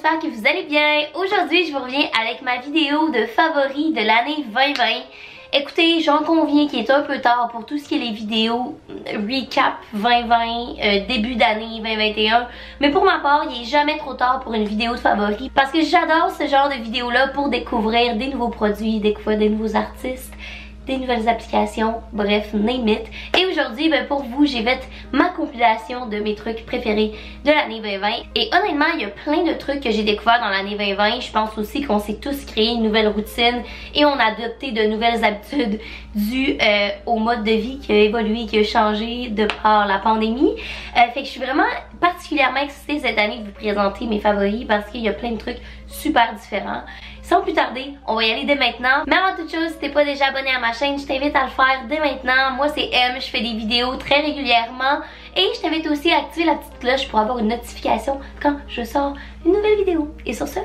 j'espère que vous allez bien. Aujourd'hui, je vous reviens avec ma vidéo de favoris de l'année 2020. Écoutez, j'en conviens qu'il est un peu tard pour tout ce qui est les vidéos recap 2020, début d'année 2021. Mais pour ma part, il est jamais trop tard pour une vidéo de favoris parce que j'adore ce genre de vidéos-là pour découvrir des nouveaux produits, découvrir des nouveaux artistes, des nouvelles applications, bref, name it. Et aujourd'hui, pour vous, j'ai fait ma compilation de mes trucs préférés de l'année 2020. Et honnêtement, il y a plein de trucs que j'ai découverts dans l'année 2020. Je pense aussi qu'on s'est tous créé une nouvelle routine et on a adopté de nouvelles habitudes dues au mode de vie qui a évolué, qui a changé de par la pandémie. Fait que je suis vraiment particulièrement excitée cette année de vous présenter mes favoris parce qu'il y a plein de trucs super différents. Sans plus tarder, on va y aller dès maintenant. Mais avant toute chose, si t'es pas déjà abonné à ma chaîne, je t'invite à le faire dès maintenant. Moi c'est M, je fais des vidéos très régulièrement. Et je t'invite aussi à activer la petite cloche pour avoir une notification quand je sors une nouvelle vidéo. Et sur ce,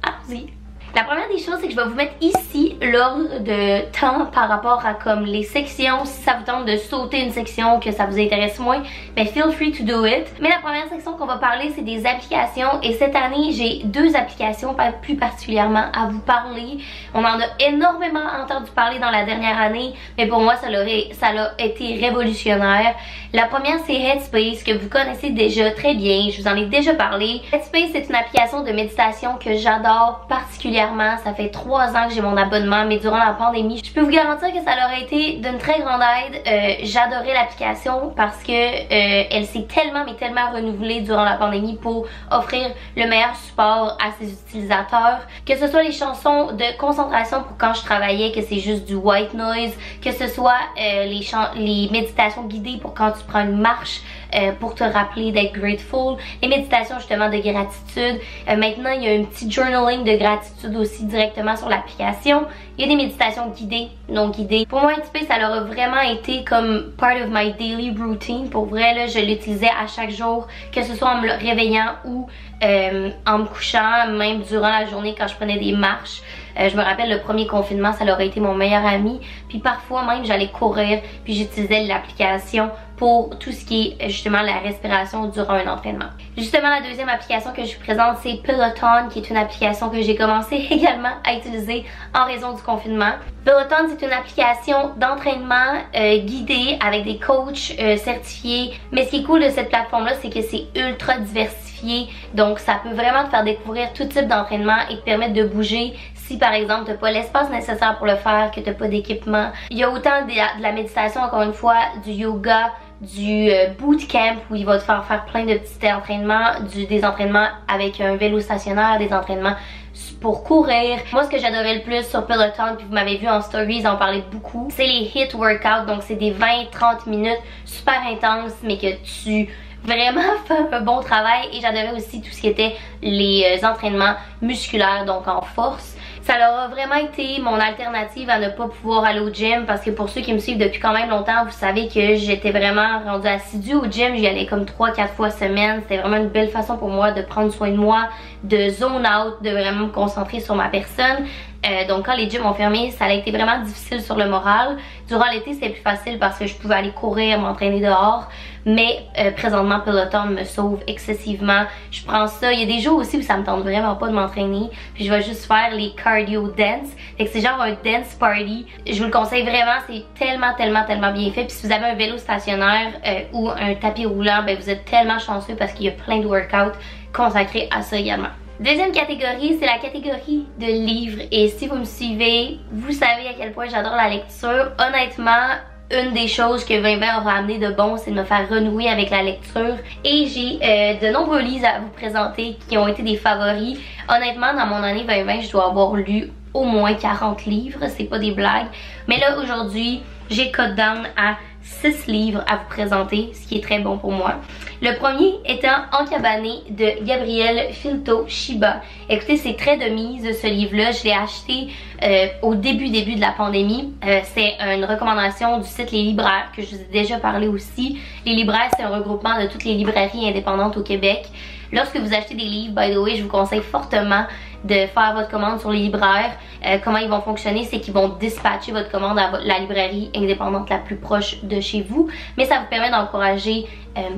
allons-y. La première des choses, c'est que je vais vous mettre ici l'ordre de temps par rapport à comme les sections. Si ça vous tente de sauter une section, que ça vous intéresse moins, ben feel free to do it. Mais la première section qu'on va parler, c'est des applications. Et cette année, j'ai deux applications plus particulièrement à vous parler. On en a énormément entendu parler dans la dernière année, mais pour moi, ça a été révolutionnaire. La première, c'est Headspace, que vous connaissez déjà très bien. Je vous en ai déjà parlé. Headspace, c'est une application de méditation que j'adore particulièrement. Ça fait 3 ans que j'ai mon abonnement, mais durant la pandémie, je peux vous garantir que ça leur a été d'une très grande aide. J'adorais l'application parce que elle s'est tellement renouvelée durant la pandémie pour offrir le meilleur support à ses utilisateurs. Que ce soit les chansons de concentration pour quand je travaillais, que c'est juste du white noise, que ce soit les méditations guidées pour quand tu prends une marche, pour te rappeler d'être grateful, les méditations justement de gratitude. Maintenant il y a un petit journaling de gratitude aussi directement sur l'application. Il y a des méditations guidées, non guidées. Pour moi Headspace, ça leur a vraiment été comme part of my daily routine. Pour vrai là, je l'utilisais à chaque jour, que ce soit en me réveillant ou en me couchant, même durant la journée quand je prenais des marches. Je me rappelle le premier confinement, ça leur a été mon meilleur ami. Puis parfois même j'allais courir puis j'utilisais l'application pour tout ce qui est justement la respiration durant un entraînement. Justement, la deuxième application que je vous présente, c'est Peloton, qui est une application que j'ai commencé également à utiliser en raison du confinement. Peloton, c'est une application d'entraînement guidée avec des coachs certifiés. Mais ce qui est cool de cette plateforme-là, c'est que c'est ultra diversifié. Donc ça peut vraiment te faire découvrir tout type d'entraînement et te permettre de bouger si par exemple t'as pas l'espace nécessaire pour le faire, que t'as pas d'équipement. Il y a autant de la méditation, encore une fois, du yoga, du bootcamp où il va te faire plein de petits entraînements, des entraînements avec un vélo stationnaire, des entraînements pour courir. Moi, ce que j'adorais le plus sur Peloton, puis vous m'avez vu en stories en parler beaucoup, c'est les HIIT workouts. Donc c'est des 20-30 minutes super intenses mais que tu vraiment fais un bon travail. Et j'adorais aussi tout ce qui était les entraînements musculaires, donc en force. Ça leur a vraiment été mon alternative à ne pas pouvoir aller au gym parce que pour ceux qui me suivent depuis quand même longtemps, vous savez que j'étais vraiment rendue assidue au gym. J'y allais comme 3-4 fois semaine. C'était vraiment une belle façon pour moi de prendre soin de moi, de zone out, de vraiment me concentrer sur ma personne. Donc quand les gyms ont fermé, ça a été vraiment difficile sur le moral. Durant l'été, c'était plus facile parce que je pouvais aller courir, m'entraîner dehors. Mais présentement, Peloton me sauve excessivement. Je prends ça. Il y a des jours aussi où ça me tente vraiment pas de m'entraîner. Puis je vais juste faire les cardio dance. Fait que c'est genre un dance party. Je vous le conseille vraiment. C'est tellement bien fait. Puis si vous avez un vélo stationnaire ou un tapis roulant, ben vous êtes tellement chanceux parce qu'il y a plein de workouts consacrés à ça également. Deuxième catégorie, c'est la catégorie de livres. Et si vous me suivez, vous savez à quel point j'adore la lecture. Honnêtement, une des choses que 2020 aura amené de bon, c'est de me faire renouer avec la lecture. Et j'ai de nombreux livres à vous présenter qui ont été des favoris. Honnêtement, dans mon année 2020, je dois avoir lu au moins 40 livres, c'est pas des blagues. Mais là, aujourd'hui, j'ai cut down à 6 livres à vous présenter, ce qui est très bon pour moi. Le premier étant Encabané de Gabriel Filto Shiba. Écoutez, c'est très de mise ce livre-là. Je l'ai acheté au début de la pandémie. C'est une recommandation du site Les Libraires que je vous ai déjà parlé aussi. Les Libraires, c'est un regroupement de toutes les librairies indépendantes au Québec. Lorsque vous achetez des livres, by the way, je vous conseille fortement de faire votre commande sur les libraires. Comment ils vont fonctionner, c'est qu'ils vont dispatcher votre commande à la librairie indépendante la plus proche de chez vous. Mais ça vous permet d'encourager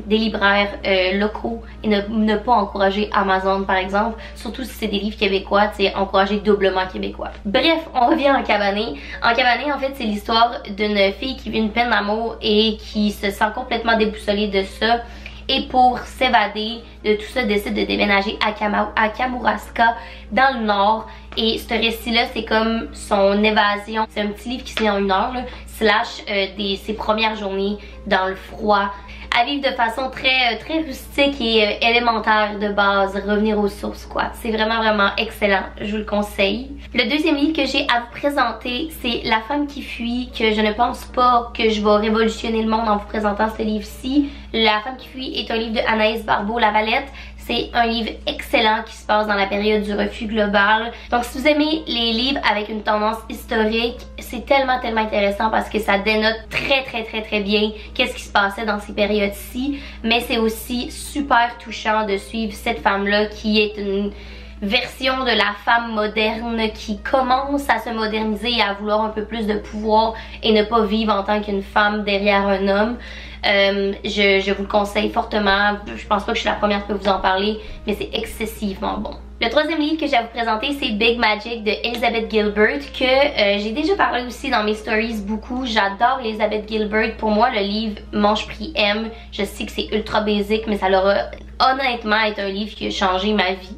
des libraires locaux et ne pas encourager Amazon par exemple, surtout si c'est des livres québécois, tu sais, encourager doublement québécois. Bref, on revient en Cabané. En Cabané, en fait, c'est l'histoire d'une fille qui vit une peine d'amour et qui se sent complètement déboussolée de ça. Et pour s'évader de tout ça, décide de déménager à Kamouraska dans le nord. Et ce récit-là, c'est comme son évasion. C'est un petit livre qui se lit en 1 heure, là, slash ses premières journées dans le froid. À vivre de façon très rustique et élémentaire de base, revenir aux sources quoi. C'est vraiment excellent, je vous le conseille. Le deuxième livre que j'ai à vous présenter, c'est La femme qui fuit, que je ne pense pas que je vais révolutionner le monde en vous présentant ce livre-ci. La femme qui fuit est un livre de Anaïs Barbeau-Lavalette. C'est un livre excellent qui se passe dans la période du refus global. Donc si vous aimez les livres avec une tendance historique, c'est tellement intéressant parce que ça dénote très bien qu'est-ce qui se passait dans ces périodes-ci. Mais c'est aussi super touchant de suivre cette femme-là qui est une version de la femme moderne qui commence à se moderniser et à vouloir un peu plus de pouvoir et ne pas vivre en tant qu'une femme derrière un homme. Je vous le conseille fortement. Je pense pas que je suis la première qui peut vous en parler, mais c'est excessivement bon. Le troisième livre que j'ai à vous présenter, c'est Big Magic de Elizabeth Gilbert, que j'ai déjà parlé aussi dans mes stories beaucoup. J'adore Elizabeth Gilbert. Pour moi, le livre Manche Prix M, je sais que c'est ultra basique, mais ça l'aura honnêtement été un livre qui a changé ma vie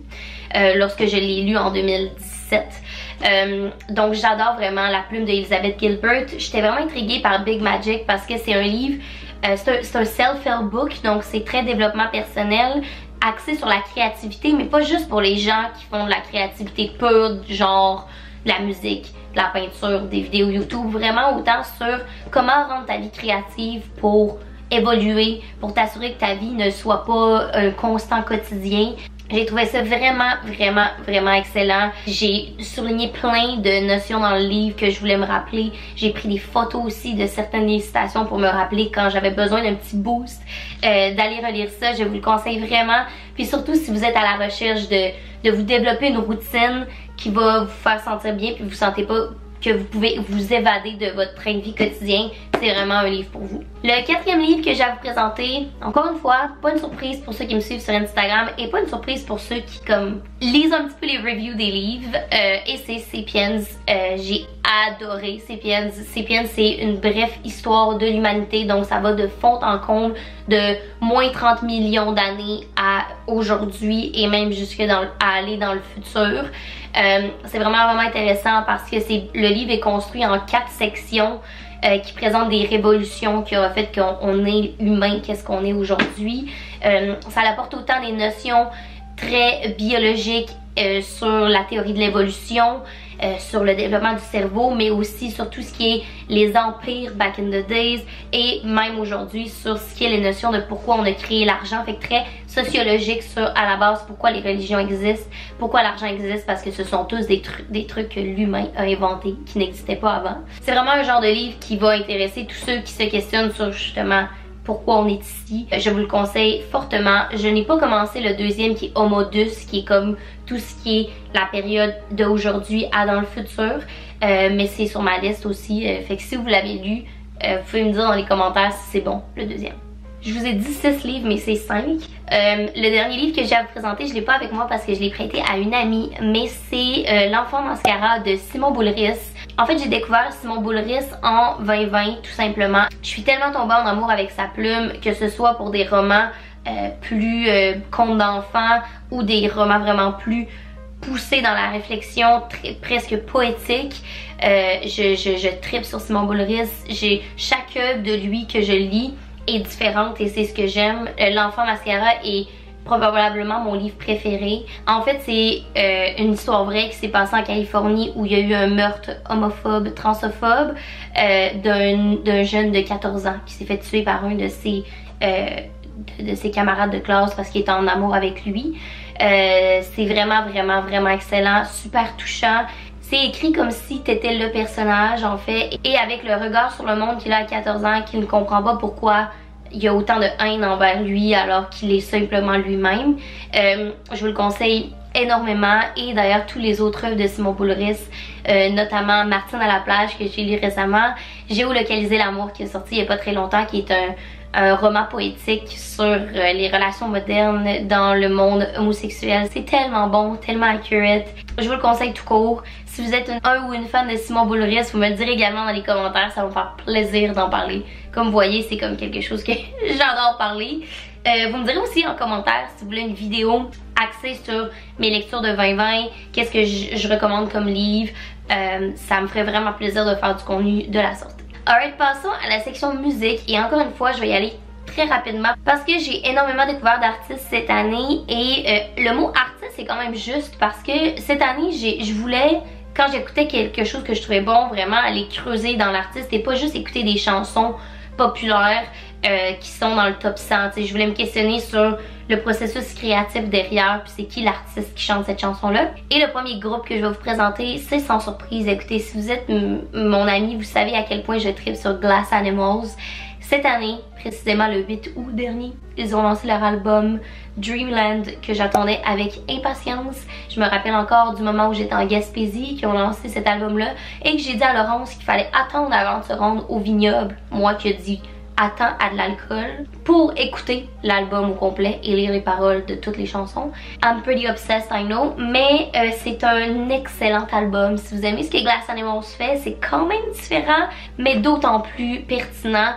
lorsque je l'ai lu en 2017. Donc j'adore vraiment la plume d'Elizabeth Gilbert. J'étais vraiment intriguée par Big Magic parce que c'est un livre, c'est un self-help book, donc c'est très développement personnel, axé sur la créativité, mais pas juste pour les gens qui font de la créativité pure, genre de la musique, de la peinture, des vidéos YouTube, vraiment autant sur comment rendre ta vie créative pour évoluer, pour t'assurer que ta vie ne soit pas un constant quotidien. J'ai trouvé ça vraiment excellent. J'ai souligné plein de notions dans le livre que je voulais me rappeler. J'ai pris des photos aussi de certaines citations pour me rappeler quand j'avais besoin d'un petit boost. D'aller relire ça, je vous le conseille vraiment. Puis surtout si vous êtes à la recherche de vous développer une routine qui va vous faire sentir bien puis vous sentez pas que vous pouvez vous évader de votre train de vie quotidien, c'est vraiment un livre pour vous. Le quatrième livre que j'ai à vous présenter, encore une fois, pas une surprise pour ceux qui me suivent sur Instagram et pas une surprise pour ceux qui comme lisent un petit peu les reviews des livres, et c'est Sapiens. J'ai adoré Sapiens. Sapiens, c'est une brève histoire de l'humanité, donc ça va de fond en comble de moins 30 millions d'années à aujourd'hui et même jusque à aller dans le futur. C'est vraiment intéressant parce que le livre est construit en 4 sections qui présentent des révolutions qui ont fait qu'on est humain, qu'est-ce qu'on est aujourd'hui. Ça apporte autant des notions très biologiques sur la théorie de l'évolution, sur le développement du cerveau, mais aussi sur tout ce qui est les empires back in the days et même aujourd'hui sur ce qui est les notions de pourquoi on a créé l'argent. Fait que très sociologique sur à la base pourquoi les religions existent, pourquoi l'argent existe, parce que ce sont tous des trucs que l'humain a inventés qui n'existaient pas avant. C'est vraiment un genre de livre qui va intéresser tous ceux qui se questionnent sur justement pourquoi on est ici. Je vous le conseille fortement. Je n'ai pas commencé le deuxième qui est Hommodus, qui est comme tout ce qui est la période d'aujourd'hui à dans le futur, mais c'est sur ma liste aussi. Fait que si vous l'avez lu, vous pouvez me dire dans les commentaires si c'est bon, le deuxième. Je vous ai dit 6 livres, mais c'est 5. Le dernier livre que j'ai à vous présenter, je ne l'ai pas avec moi parce que je l'ai prêté à une amie, mais c'est L'Enfant Mascara de Simon Boulris. En fait, j'ai découvert Simon Boulris en 2020, tout simplement. Je suis tellement tombée en amour avec sa plume, que ce soit pour des romans plus contes d'enfants ou des romans vraiment plus poussés dans la réflexion, presque poétique. Je tripe sur Simon Boulris. Chaque œuvre de lui que je lis est différente et c'est ce que j'aime. L'Enfant Mascara est probablement mon livre préféré. En fait, c'est une histoire vraie qui s'est passée en Californie où il y a eu un meurtre homophobe, transphobe d'un jeune de 14 ans qui s'est fait tuer par un de ses camarades de classe parce qu'il était en amour avec lui. C'est vraiment excellent, super touchant. C'est écrit comme si t'étais le personnage en fait, et avec le regard sur le monde qu'il a à 14 ans, qu'il ne comprend pas pourquoi il y a autant de haine envers lui alors qu'il est simplement lui-même. Je vous le conseille énormément, et d'ailleurs tous les autres œuvres de Simon Boulris, notamment Martine à la plage que j'ai lu récemment, Géolocaliser l'amour qui est sorti il n'y a pas très longtemps, qui est un roman poétique sur les relations modernes dans le monde homosexuel. C'est tellement bon, tellement accurate. Je vous le conseille tout court. Si vous êtes un ou une fan de Simon Boulris, vous me le direz également dans les commentaires, ça va me faire plaisir d'en parler. Comme vous voyez, c'est comme quelque chose que j'adore parler. Vous me direz aussi en commentaire si vous voulez une vidéo axée sur mes lectures de 2020, qu'est-ce que je recommande comme livre. Ça me ferait vraiment plaisir de faire du contenu de la sorte. Alright, passons à la section musique, et encore une fois je vais y aller très rapidement parce que j'ai énormément découvert d'artistes cette année, et le mot artiste c'est quand même juste parce que cette année je voulais, quand j'écoutais quelque chose que je trouvais bon, vraiment aller creuser dans l'artiste et pas juste écouter des chansons populaires qui sont dans le top 100. T'sais, je voulais me questionner sur le processus créatif derrière, puis c'est qui l'artiste qui chante cette chanson-là. Et le premier groupe que je vais vous présenter, c'est Sans Surprise. Écoutez, si vous êtes mon ami, vous savez à quel point je tripe sur Glass Animals. Cette année, précisément le 8 août dernier, ils ont lancé leur album Dreamland que j'attendais avec impatience. Je me rappelle encore du moment où j'étais en Gaspésie, qu'ils ont lancé cet album-là, et que j'ai dit à Laurence qu'il fallait attendre avant de se rendre au vignoble. Moi qui ai dit attends à de l'alcool pour écouter l'album au complet et lire les paroles de toutes les chansons. I'm pretty obsessed, I know, mais c'est un excellent album. Si vous aimez ce que Glass Animals fait, c'est quand même différent, mais d'autant plus pertinent.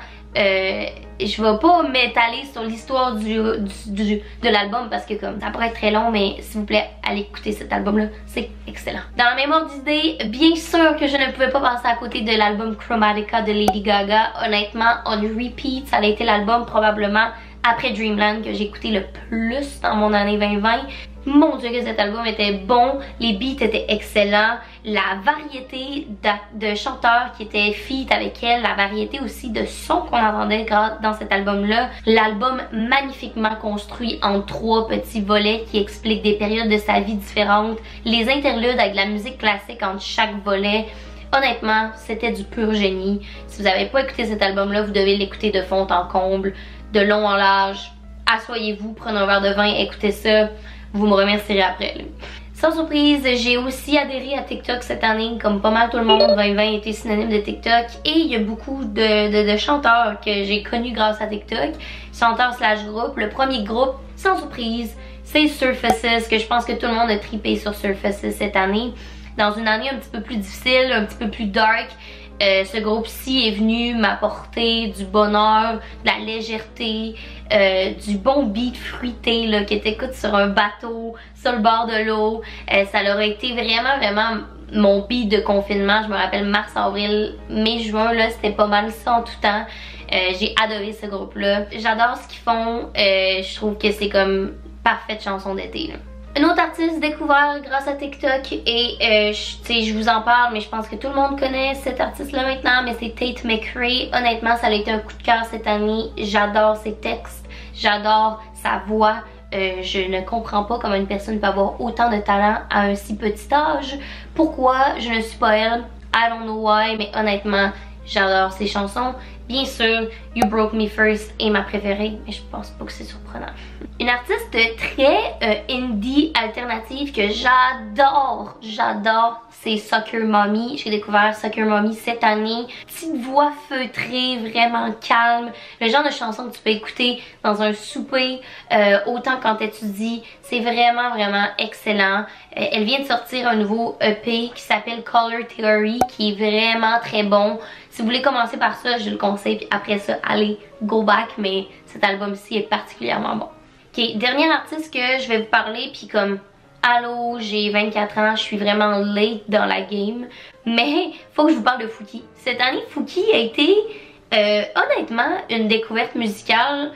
Je vais pas m'étaler sur l'histoire de l'album parce que comme ça pourrait être très long, mais s'il vous plaît, allez écouter cet album là, c'est excellent. Dans la même ordre d'idée, bien sûr que je ne pouvais pas passer à côté de l'album Chromatica de Lady Gaga. Honnêtement, on repeat, ça a été l'album probablement après Dreamland que j'ai écouté le plus dans mon année 2020. Mon dieu que cet album était bon, les beats étaient excellents, la variété de chanteurs qui étaient feat avec elle, la variété aussi de sons qu'on entendait dans cet album-là. L'album magnifiquement construit en 3 petits volets qui expliquent des périodes de sa vie différentes, les interludes avec de la musique classique entre chaque volet. Honnêtement, c'était du pur génie. Si vous n'avez pas écouté cet album-là, vous devez l'écouter de fond en comble, de long en large. Asseyez-vous, prenez un verre de vin, écoutez ça. Vous me remercierez après. Là. Sans surprise, j'ai aussi adhéré à TikTok cette année, comme pas mal tout le monde. 2020 était synonyme de TikTok, et il y a beaucoup de chanteurs que j'ai connus grâce à TikTok. Chanteurs slash groupe. Le premier groupe, sans surprise, c'est Surfaces, que je pense que tout le monde a trippé sur Surfaces cette année. Dans une année un petit peu plus difficile, un petit peu plus dark, ce groupe-ci est venu m'apporter du bonheur, de la légèreté, du bon beat fruité là, que t'écoutes sur un bateau, sur le bord de l'eau. Ça leur a été vraiment mon beat de confinement. Je me rappelle mars, avril, mai, juin, là, c'était pas mal ça en tout temps. J'ai adoré ce groupe-là. J'adore ce qu'ils font. Je trouve que c'est comme parfaite chanson d'été. Un autre artiste découvert grâce à TikTok, et je vous en parle, mais je pense que tout le monde connaît cet artiste-là maintenant, mais c'est Tate McRae. Honnêtement, ça a été un coup de cœur cette année. J'adore ses textes, j'adore sa voix. Je ne comprends pas comment une personne peut avoir autant de talent à un si petit âge. Pourquoi je ne suis pas elle? I don't know why, mais honnêtement, j'adore ses chansons. Bien sûr, You Broke Me First est ma préférée, mais je pense pas que c'est surprenant. Une artiste très indie alternative que j'adore, c'est Soccer Mommy. J'ai découvert Soccer Mommy cette année. Petite voix feutrée, vraiment calme. Le genre de chanson que tu peux écouter dans un souper, autant quand t'étudies. C'est vraiment excellent. Elle vient de sortir un nouveau EP qui s'appelle Color Theory, qui est vraiment très bon. Si vous voulez commencer par ça, je le conseille, puis après ça, allez, go back, mais cet album-ci est particulièrement bon. Ok, dernier artiste que je vais vous parler, puis comme, allô, j'ai 24 ans, je suis vraiment late dans la game, mais faut que je vous parle de Fouki. Cette année, Fouki a été, honnêtement, une découverte musicale,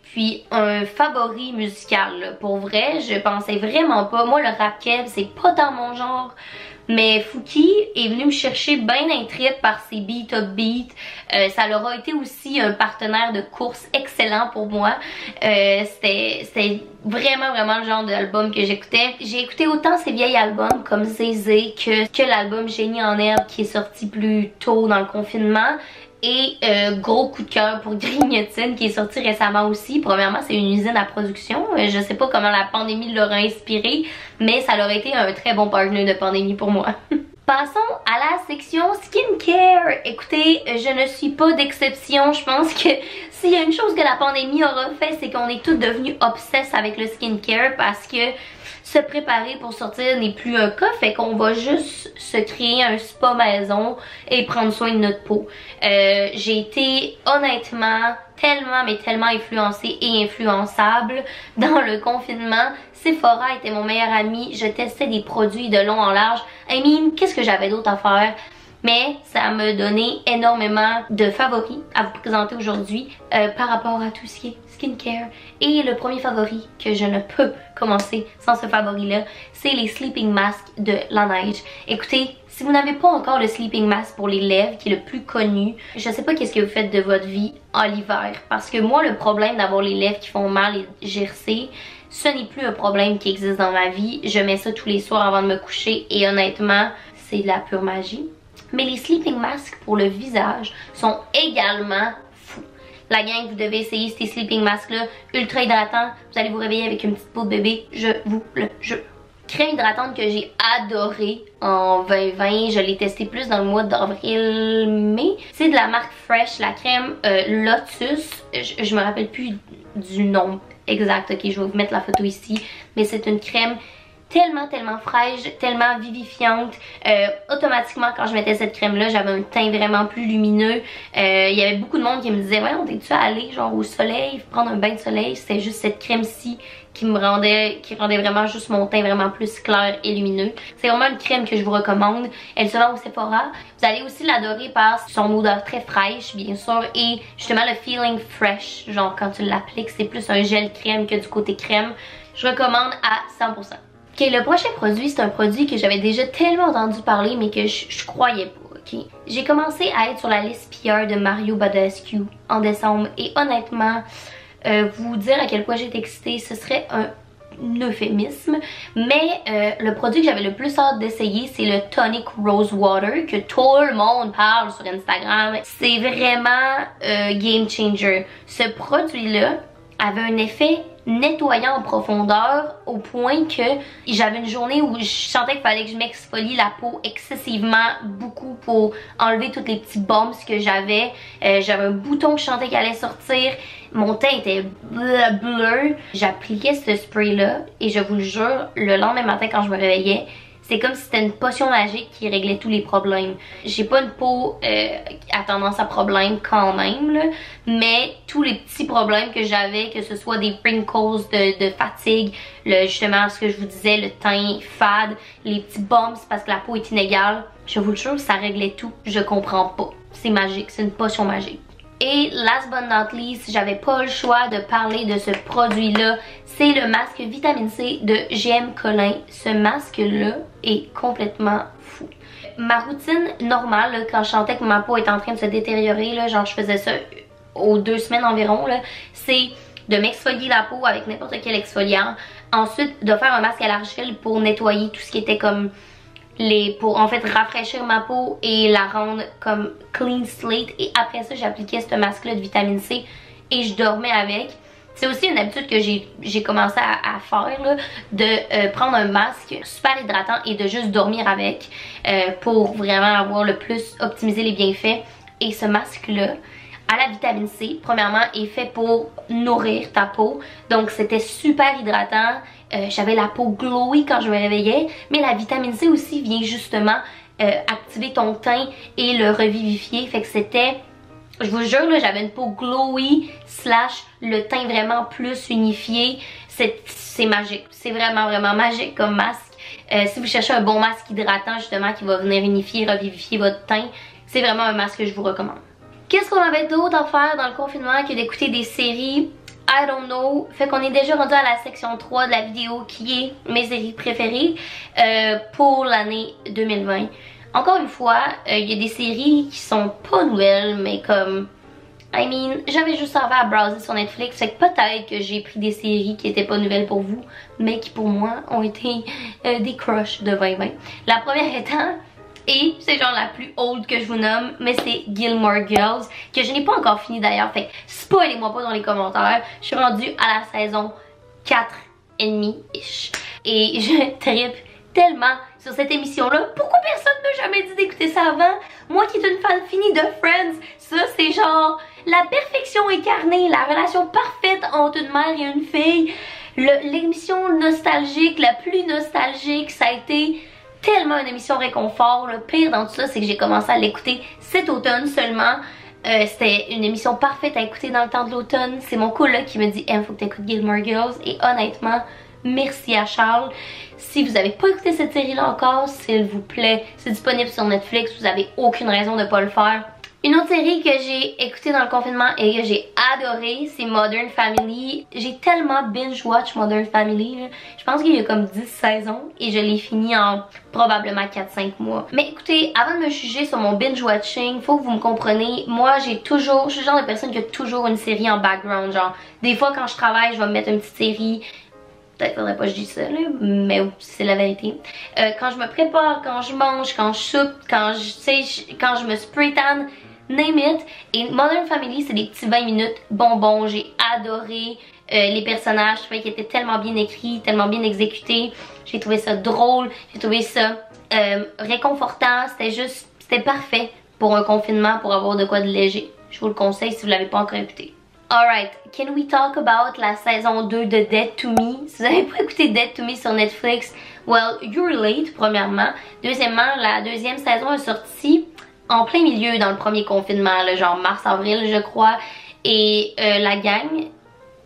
puis un favori musical, là. Pour vrai, je pensais vraiment pas, moi le rap keb, c'est pas dans mon genre. Mais Fouki est venu me chercher bien d'un trip par ses beats upbeat. Ça leur a été aussi un partenaire de course excellent pour moi. C'était vraiment le genre d'album que j'écoutais. J'ai écouté autant ses vieilles albums comme Zézé que l'album Génie en herbe qui est sorti plus tôt dans le confinement. Et gros coup de cœur pour Grignotine qui est sorti récemment aussi. Premièrement, c'est une usine à production. Je sais pas comment la pandémie l'aura inspiré, mais ça aurait été un très bon partner de pandémie pour moi. Passons à la section skincare. Écoutez, je ne suis pas d'exception. Je pense que s'il y a une chose que la pandémie aura fait, c'est qu'on est toutes devenues obsesses avec le skincare parce que se préparer pour sortir n'est plus un cas, fait qu'on va juste se créer un spa maison et prendre soin de notre peau. J'ai été honnêtement tellement influencée et influençable dans le confinement. Sephora était mon meilleur ami, je testais des produits de long en large. I mean, qu'est-ce que j'avais d'autre à faire? Mais ça m'a donné énormément de favoris à vous présenter aujourd'hui par rapport à tout ce qui est skincare. Et le premier favori que je ne peux commencer sans ce favori-là, c'est les Sleeping Masks de Laneige. Écoutez, si vous n'avez pas encore le Sleeping Mask pour les lèvres, qui est le plus connu, je sais pas qu'est-ce que vous faites de votre vie en l'hiver. Parce que moi, le problème d'avoir les lèvres qui font mal et gercées, ce n'est plus un problème qui existe dans ma vie. Je mets ça tous les soirs avant de me coucher et honnêtement, c'est de la pure magie. Mais les Sleeping Masks pour le visage sont également fous. La gang, vous devez essayer ces Sleeping Masks là, ultra hydratants. Vous allez vous réveiller avec une petite peau de bébé, je vous le jure. Crème hydratante que j'ai adorée en 2020, je l'ai testée plus dans le mois d'avril-mai. C'est de la marque Fresh, la crème Lotus, je me rappelle plus du nom exact, ok, je vais vous mettre la photo ici. Mais c'est une crème tellement fraîche, tellement vivifiante. Automatiquement quand je mettais cette crème là, j'avais un teint vraiment plus lumineux. Il y avait beaucoup de monde qui me disait ouais, on t'es-tu allé genre au soleil, prendre un bain de soleil? C'était juste cette crème-ci qui rendait vraiment juste mon teint vraiment plus clair et lumineux. C'est vraiment une crème que je vous recommande. Elle se vend au Sephora. Vous allez aussi l'adorer par son odeur très fraîche bien sûr et justement le feeling fresh. Genre quand tu l'appliques, c'est plus un gel crème que du côté crème. Je recommande à 100%. Ok, le prochain produit, c'est un produit que j'avais déjà tellement entendu parler mais que je croyais pas, ok? J'ai commencé à être sur la liste PR de Mario Badescu en décembre et honnêtement, vous dire à quel point j'étais excitée, ce serait un euphémisme. Mais le produit que j'avais le plus hâte d'essayer, c'est le Tonic Rose Water que tout le monde parle sur Instagram. C'est vraiment game changer. Ce produit-là avait un effet nettoyant en profondeur au point que j'avais une journée où je sentais qu'il fallait que je m'exfolie la peau excessivement beaucoup pour enlever tous les petits bumps que j'avais. J'avais un bouton que je sentais qu'il allait sortir. Mon teint était bleu. J'appliquais ce spray là et je vous le jure, le lendemain matin quand je me réveillais, c'est comme si c'était une potion magique qui réglait tous les problèmes. J'ai pas une peau à tendance à problème quand même, là, mais tous les petits problèmes que j'avais, que ce soit des wrinkles de fatigue, justement ce que je vous disais, le teint fade, les petits bumps parce que la peau est inégale, je vous le jure, ça réglait tout. Je comprends pas. C'est magique, c'est une potion magique. Et last but not least, j'avais pas le choix de parler de ce produit-là. C'est le masque vitamine C de GM Collin. Ce masque-là est complètement fou. Ma routine normale, là, quand je sentais que ma peau était en train de se détériorer, là, genre je faisais ça aux 2 semaines environ, c'est de m'exfolier la peau avec n'importe quel exfoliant. Ensuite, de faire un masque à l'argile pour nettoyer tout ce qui était comme pour en fait rafraîchir ma peau et la rendre comme clean slate. Et après ça, j'appliquais ce masque là de vitamine C et je dormais avec. C'est aussi une habitude que j'ai commencé à faire là, de prendre un masque super hydratant et de juste dormir avec pour vraiment avoir le plus optimisé les bienfaits. Et ce masque là à la vitamine C, premièrement, est fait pour nourrir ta peau. Donc c'était super hydratant. J'avais la peau glowy quand je me réveillais. Mais la vitamine C aussi vient justement activer ton teint et le revivifier. Fait que c'était, je vous jure, j'avais une peau glowy slash le teint vraiment plus unifié. C'est magique. C'est vraiment magique comme masque. Si vous cherchez un bon masque hydratant justement qui va venir unifier, revivifier votre teint, c'est vraiment un masque que je vous recommande. Qu'est-ce qu'on avait d'autre à faire dans le confinement que d'écouter des séries? I don't know. Fait qu'on est déjà rendu à la section 3 de la vidéo qui est mes séries préférées pour l'année 2020. Encore une fois, il y a des séries qui sont pas nouvelles, mais comme... I mean, j'avais juste envie à browser sur Netflix, fait que peut-être que j'ai pris des séries qui étaient pas nouvelles pour vous, mais qui pour moi ont été des crushs de 2020. La première étant Et c'est genre la plus old que je vous nomme, mais c'est Gilmore Girls, que je n'ai pas encore fini d'ailleurs, fait spoilez-moi pas dans les commentaires. Je suis rendue à la saison 4,5-ish. Et je trippe tellement sur cette émission-là. Pourquoi personne m'a jamais dit d'écouter ça avant? Moi qui est une fan finie de Friends, ça c'est genre la perfection incarnée, la relation parfaite entre une mère et une fille. L'émission nostalgique, la plus nostalgique, ça a été tellement une émission réconfort. Le pire dans tout ça, c'est que j'ai commencé à l'écouter cet automne seulement. C'était une émission parfaite à écouter dans le temps de l'automne. C'est mon coloc qui me dit « faut que tu écoutes Gilmore Girls » et honnêtement, merci à Charles. Si vous n'avez pas écouté cette série-là encore, s'il vous plaît, c'est disponible sur Netflix, vous n'avez aucune raison de ne pas le faire. Une autre série que j'ai écoutée dans le confinement et que j'ai adoré, c'est Modern Family. J'ai tellement binge-watch Modern Family, là. Je pense qu'il y a comme 10 saisons et je l'ai fini en probablement 4-5 mois. Mais écoutez, avant de me juger sur mon binge-watching, faut que vous me compreniez, moi je suis le genre de personne qui a toujours une série en background, genre des fois quand je travaille, je vais me mettre une petite série. Peut-être faudrait pas que je dise ça, là, mais c'est la vérité. Quand je me prépare, quand je mange, quand je soupe, quand je me spray tan, name it. Et Modern Family, c'est des petits 20 minutes bonbons. J'ai adoré les personnages. Je trouvais qu'ils étaient tellement bien écrits, tellement bien exécutés. J'ai trouvé ça drôle, j'ai trouvé ça réconfortant. C'était parfait pour un confinement, pour avoir de quoi de léger. Je vous le conseille si vous l'avez pas encore écouté. Alright, can we talk about la saison 2 de Dead to Me? Si vous n'avez pas écouté Dead to Me sur Netflix, well, you're late, premièrement. Deuxièmement, la deuxième saison est sortie en plein milieu dans le premier confinement, là, genre mars-avril, je crois. Et la gang,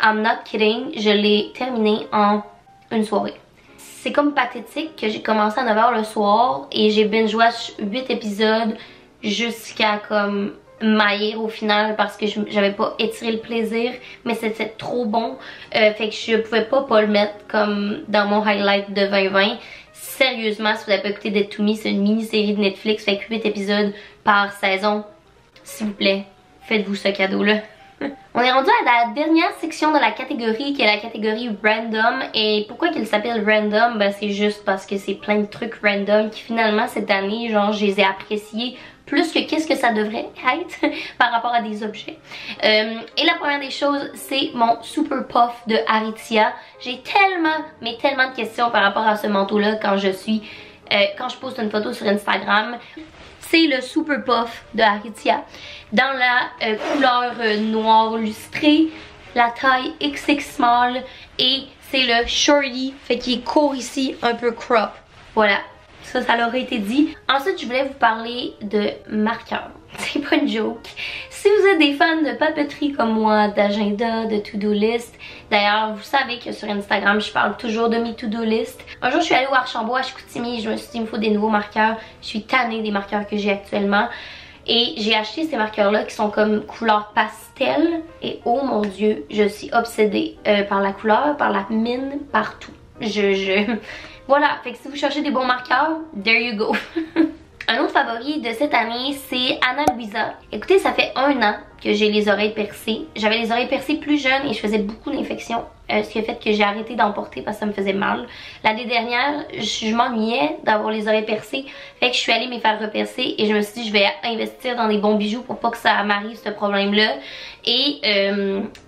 I'm not kidding, je l'ai terminée en une soirée. C'est comme pathétique que j'ai commencé à 9h le soir et j'ai binge-watch 8 épisodes jusqu'à comme maillir au final parce que j'avais pas étiré le plaisir, mais c'était trop bon, fait que je pouvais pas le mettre comme dans mon highlight de 2020. Sérieusement, si vous n'avez pas écouté Dead to Me, c'est une mini-série de Netflix, fait que 8 épisodes par saison. S'il vous plaît, faites-vous ce cadeau-là. On est rendu à la dernière section de la catégorie qui est la catégorie random. Et pourquoi qu'il s'appelle random? Ben c'est juste parce que c'est plein de trucs random qui finalement cette année, genre je les ai appréciés plus que qu'est-ce que ça devrait être par rapport à des objets. Et la première des choses, c'est mon Super Puff de Aritzia. J'ai tellement, mais tellement de questions par rapport à ce manteau-là quand je poste une photo sur Instagram. C'est le Super Puff de Aritzia dans la couleur noire lustrée, la taille XX small et c'est le shorty, fait qu'il est court ici, un peu crop. Voilà. Ça l'aurait été dit. Ensuite, je voulais vous parler de marqueurs. C'est pas une joke. Si vous êtes des fans de papeterie comme moi, d'agenda, de to-do list, d'ailleurs, vous savez que sur Instagram, je parle toujours de mes to-do list. Un jour, je suis allée au Archambault à Chicoutimi et je me suis dit, il me faut des nouveaux marqueurs. Je suis tannée des marqueurs que j'ai actuellement. Et j'ai acheté ces marqueurs-là qui sont comme couleur pastel. Et oh mon Dieu, je suis obsédée par la couleur, par la mine, partout. Voilà, fait que si vous cherchez des bons marqueurs, there you go. Un autre favori de cette année, c'est Ana Luisa. Écoutez, ça fait 1 an que j'ai les oreilles percées. J'avais les oreilles percées plus jeune et je faisais beaucoup d'infections. Ce qui a fait que j'ai arrêté d'en porter parce que ça me faisait mal. L'année dernière, je m'ennuyais d'avoir les oreilles percées. Fait que je suis allée me faire repercer et je me suis dit je vais investir dans des bons bijoux pour pas que ça m'arrive ce problème-là. Et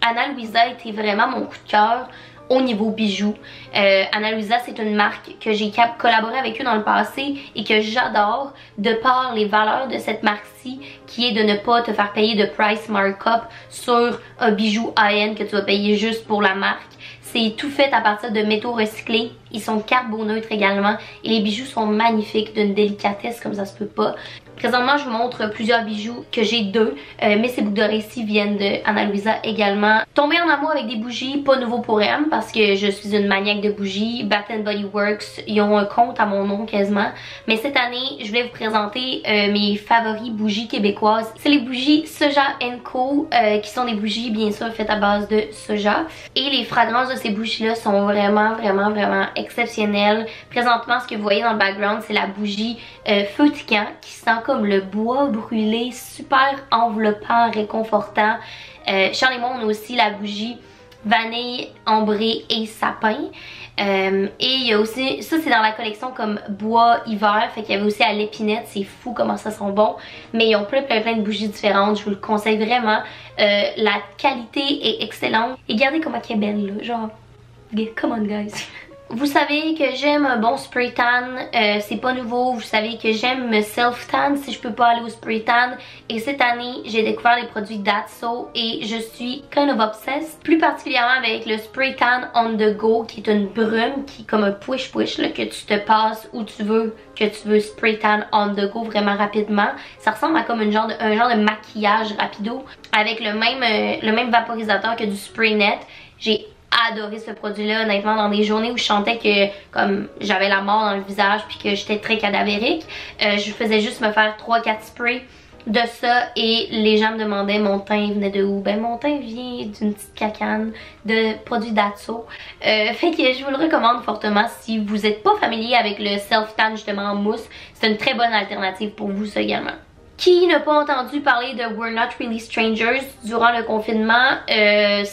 Ana Luisa était vraiment mon coup de cœur au niveau bijoux. Ana Luisa, c'est une marque que j'ai collaboré avec eux dans le passé et que j'adore de par les valeurs de cette marque-ci qui est de ne pas te faire payer de price markup sur un bijou high-end que tu vas payer juste pour la marque. C'est tout fait à partir de métaux recyclés. Ils sont carboneutres également et les bijoux sont magnifiques, d'une délicatesse comme ça se peut pas. Présentement, je vous montre plusieurs bijoux que j'ai deux, mais ces boucles d'oreilles-ci viennent de Ana Luisa également. Tomber en amour avec des bougies, pas nouveau pour elle parce que je suis une maniaque de bougies. Bath & Body Works, ils ont un compte à mon nom quasiment. Mais cette année, je voulais vous présenter mes favoris bougies québécoises. C'est les bougies Soja & Co, qui sont des bougies bien sûr faites à base de soja. Et les fragrances de ces bougies-là sont vraiment exceptionnelles. Présentement, ce que vous voyez dans le background, c'est la bougie Feu Tiquant qui sent comme le bois brûlé, super enveloppant, réconfortant. Charles et moi, on a aussi la bougie vanille, ambré et sapin. Et il y a aussi, ça c'est dans la collection comme bois hiver, fait qu'il y avait aussi à l'épinette, c'est fou comment ça sent bon. Mais ils ont plein de bougies différentes, je vous le conseille vraiment. La qualité est excellente. Et regardez comment elle est belle là, genre, come on guys. Vous savez que j'aime un bon spray tan, c'est pas nouveau, vous savez que j'aime me self tan si je peux pas aller au spray tan. Et cette année, j'ai découvert les produits Datso et je suis kind of obsessed. Plus particulièrement avec le spray tan on the go qui est une brume qui est comme un push là, que tu te passes où tu veux, que tu veux spray tan on the go vraiment rapidement. Ça ressemble à comme un genre de maquillage rapido avec le même vaporisateur que du spray net. J'ai adoré ce produit là honnêtement dans des journées où je sentais que comme j'avais la mort dans le visage puis que j'étais très cadavérique, je faisais juste me faire 3-4 sprays de ça et les gens me demandaient mon teint venait de où. Ben mon teint vient d'une petite cacane de produits Datso, fait que je vous le recommande fortement si vous n'êtes pas familier avec le self tan justement en mousse. C'est une très bonne alternative pour vous ça également. Qui n'a pas entendu parler de We're Not Really Strangers durant le confinement?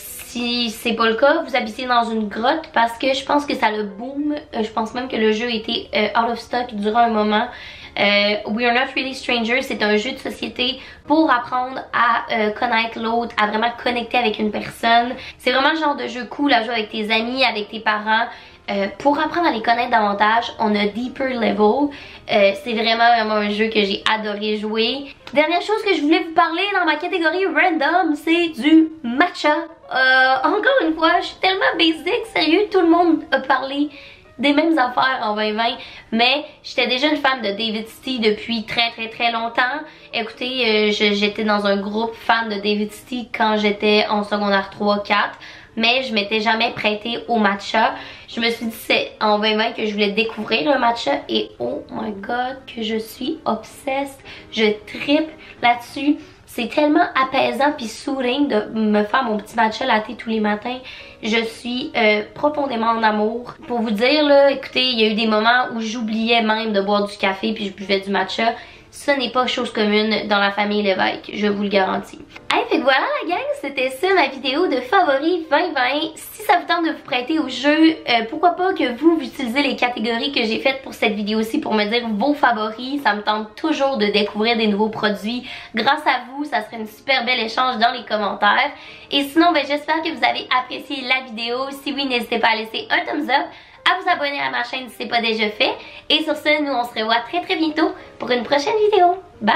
Si c'est pas le cas, vous habitez dans une grotte parce que je pense que ça le boom. Je pense même que le jeu était out of stock durant un moment. We Are Not Really Strangers, c'est un jeu de société pour apprendre à connaître l'autre, à vraiment connecter avec une personne. C'est vraiment le genre de jeu cool à jouer avec tes amis, avec tes parents. Pour apprendre à les connaître davantage, on a Deeper Level. C'est vraiment un jeu que j'ai adoré jouer. Dernière chose que je voulais vous parler dans ma catégorie random, c'est du matcha. Encore une fois, je suis tellement basic, sérieux, tout le monde a parlé des mêmes affaires en 2020, mais j'étais déjà une fan de David City depuis très longtemps. Écoutez, j'étais dans un groupe fan de David City quand j'étais en secondaire 3-4. Mais je m'étais jamais prêtée au matcha. Je me suis dit c'est en 2020 que je voulais découvrir le matcha et oh my god que je suis obsesse. Je trippe là-dessus. C'est tellement apaisant puis soothing de me faire mon petit matcha latte tous les matins. Je suis profondément en amour. Pour vous dire là, écoutez, il y a eu des moments où j'oubliais même de boire du café puis je buvais du matcha. Ce n'est pas chose commune dans la famille Lévesque, je vous le garantis. Hey, fait que voilà la gang, c'était ça ma vidéo de favoris 2020. Si ça vous tente de vous prêter au jeu, pourquoi pas que vous utilisez les catégories que j'ai faites pour cette vidéo-ci pour me dire vos favoris. Ça me tente toujours de découvrir des nouveaux produits. Grâce à vous, ça serait une super belle échange dans les commentaires. Et sinon, ben, j'espère que vous avez apprécié la vidéo. Si oui, n'hésitez pas à laisser un thumbs up, à vous abonner à ma chaîne si ce n'est pas déjà fait. Et sur ce, nous on se revoit très bientôt pour une prochaine vidéo. Bye!